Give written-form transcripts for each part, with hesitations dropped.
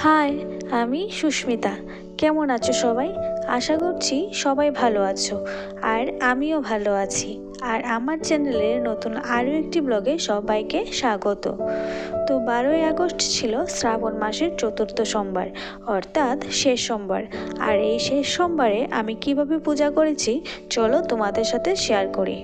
High, আমি সুস্মিতা। কেমন আছো সবাই? আশা করছি সবাই ভালো আছো, আর আমিও ভালো আছি। আর আমার চ্যানেলের নতুন আরও একটি ব্লগে সবাইকে স্বাগত। তো 12ই আগস্ট ছিল শ্রাবণ মাসের চতুর্থ সোমবার, অর্থাৎ শেষ সোমবার। আর এই শেষ সোমবারে আমি কিভাবে পূজা করেছি চলো তোমাদের সাথে শেয়ার করি।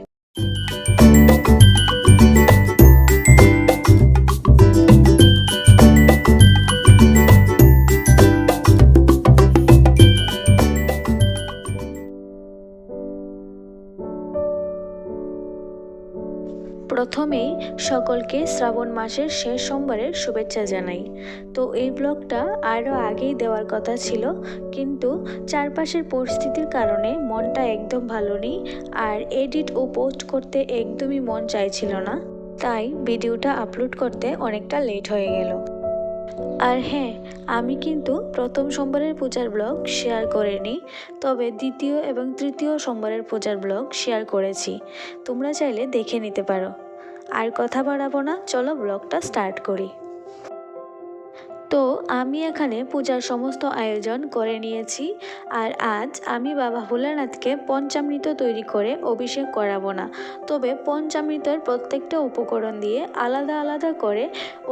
প্রথমেই সকলকে শ্রাবণ মাসের শেষ সোমবারের শুভেচ্ছা জানাই। তো এই ব্লগটা আরও আগেই দেওয়ার কথা ছিল, কিন্তু চারপাশের পরিস্থিতির কারণে মনটা একদম ভালো নেই, আর এডিট ও পোস্ট করতে একদমই মন চাইছিল না, তাই ভিডিওটা আপলোড করতে অনেকটা লেট হয়ে গেল। আর হ্যাঁ, আমি কিন্তু প্রথম সোমবারের পূজার ব্লগ শেয়ার করিনি, তবে দ্বিতীয় এবং তৃতীয় সোমবারের পূজার ব্লগ শেয়ার করেছি। তোমরা চাইলে দেখে নিতে পারো। আর কথা বাড়াবো না, চলো ব্লগটা স্টার্ট করি। তো আমি এখানে পূজার সমস্ত আয়োজন করে নিয়েছি, আর আজ আমি বাবা ভোলানাথকে পঞ্চামৃত তৈরি করে অভিষেক করাবো না, তবে পঞ্চামৃতের প্রত্যেকটা উপকরণ দিয়ে আলাদা আলাদা করে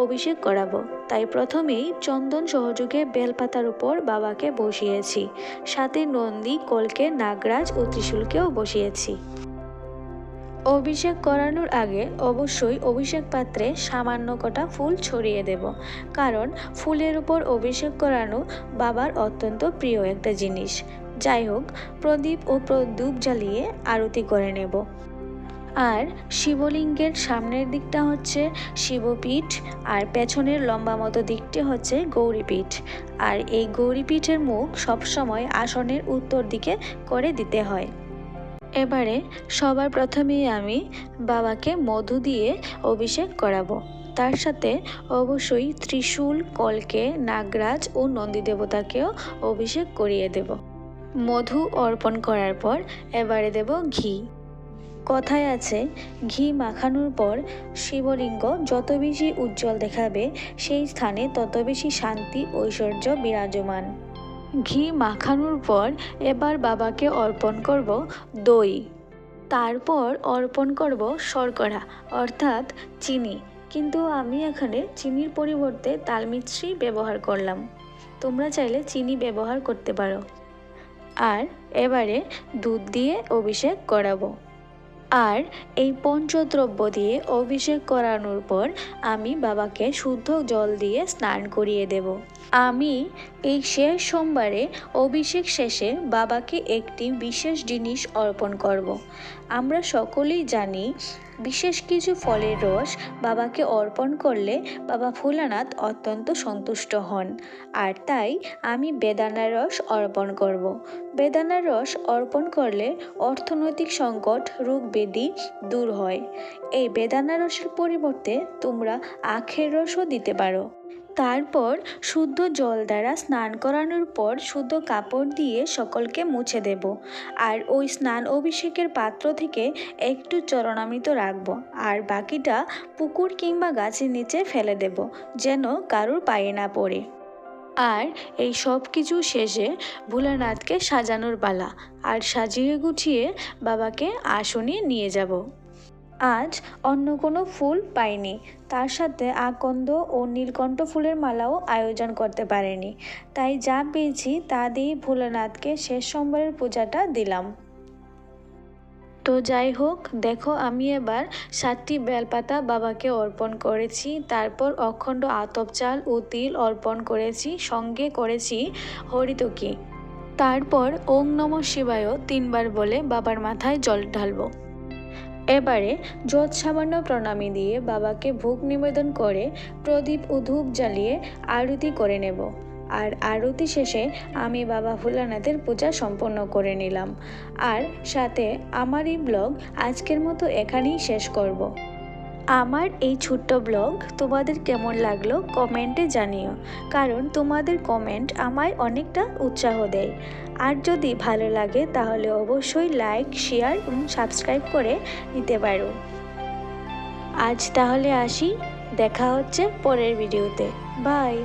অভিষেক করাবো। তাই প্রথমেই চন্দন সহযোগে বেলপাতার উপর বাবাকে বসিয়েছি, সাথে নন্দী, কলকে, নাগরাজ ও ত্রিশূলকেও বসিয়েছি। অভিষেক করানোর আগে অবশ্যই অভিষেক পাত্রে সামান্য কটা ফুল ছড়িয়ে দেব, কারণ ফুলের উপর অভিষেক করানো বাবার অত্যন্ত প্রিয় একটা জিনিস। যাই হোক, প্রদীপ ও ধূপ জ্বালিয়ে আরতি করে নেব। আর শিবলিঙ্গের সামনের দিকটা হচ্ছে শিবপীঠ, আর পেছনের লম্বা মতো দিকটি হচ্ছে গৌরীপীঠ। আর এই গৌরীপীঠের মুখ সবসময় আসনের উত্তর দিকে করে দিতে হয়। এবারে সবার প্রথমেই আমি বাবাকে মধু দিয়ে অভিষেক করাবো। তার সাথে অবশ্যই ত্রিশূল, কলকে, নাগরাজ ও নন্দী দেবতাকেও অভিষেক করিয়ে দেব। মধু অর্পণ করার পর এবারে দেব ঘি। কথায় আছে, ঘি মাখানোর পর শিবলিঙ্গ যত বেশি উজ্জ্বল দেখাবে, সেই স্থানে তত বেশি শান্তি ঐশ্বর্য বিরাজমান। ঘি মাখানোর পর এবার বাবাকে অর্পণ করব দই, তারপর অর্পণ করব শর্করা অর্থাৎ চিনি, কিন্তু আমি এখানে চিনির পরিবর্তে তালমিছরি ব্যবহার করলাম। তোমরা চাইলে চিনি ব্যবহার করতে পারো। আর এবারে দুধ দিয়ে অভিষেক করাবো। আর এই পঞ্চদ্রব্য দিয়ে অভিষেক করানোর পর আমি বাবাকে শুদ্ধ জল দিয়ে স্নান করিয়ে দেব। আমি এই শেষ সোমবারে অভিষেক শেষে বাবাকে একটি বিশেষ জিনিস অর্পণ করব। আমরা সকলেই জানি, বিশেষ কিছু ফলের রস বাবাকে অর্পণ করলে বাবা ভোলানাথ অত্যন্ত সন্তুষ্ট হন, আর তাই আমি বেদানার রস অর্পণ করব। বেদানার রস অর্পণ করলে অর্থনৈতিক সংকট, রোগ ব্যাধি দূর হয়। এই বেদানার রসের পরিবর্তে তোমরা আখের রসও দিতে পারো। তারপর শুদ্ধ জল দ্বারা স্নান করানোর পর শুদ্ধ কাপড় দিয়ে সকলকে মুছে দেব। আর ওই স্নান অভিষেকের পাত্র থেকে একটু চরণামৃত রাখবো, আর বাকিটা পুকুর কিংবা গাছের নিচে ফেলে দেব, যেন কারুর পায়ে না পড়ে। আর এই সব কিছু শেষে ভোলানাথকে সাজানোর পালা, আর সাজিয়ে গুছিয়ে বাবাকে আসনে নিয়ে যাব। আজ অন্য কোনো ফুল পাইনি, তার সাথে আকন্দ ও নীলকণ্ঠ ফুলের মালাও আয়োজন করতে পারিনি, তাই যা পেয়েছি তা দিয়ে ভোলানাথকে শেষ সোমবারের পূজাটা দিলাম। তো যাই হোক, দেখো আমি এবার 7টি বেলপাতা বাবাকে অর্পণ করেছি, তারপর অখণ্ড আতপ চাল ও তিল অর্পণ করেছি, সঙ্গে করেছি হরিতকি। তারপর ওং নমঃ শিবায় 3বার বলে বাবার মাথায় জল ঢালবো। এবারে যৎ সামান্য প্রণামী দিয়ে বাবাকে ভোগ নিবেদন করে প্রদীপ ও ধূপ জ্বালিয়ে আরতি করে নেব। আর আরতি শেষে আমি বাবা ভোলানাথের পূজা সম্পন্ন করে নিলাম। আর সাথে আমার এই ব্লগ আজকের মতো এখানেই শেষ করব। আমার এই ছোট্ট ব্লগ তোমাদের কেমন লাগলো কমেন্টে জানিও, কারণ তোমাদের কমেন্ট আমায় অনেকটা উৎসাহ দেয়। আর যদি ভালো লাগে তাহলে অবশ্যই লাইক, শেয়ার এবং সাবস্ক্রাইব করে নিতে পারো। আজ তাহলে আসি, দেখা হচ্ছে পরের ভিডিওতে। বাই।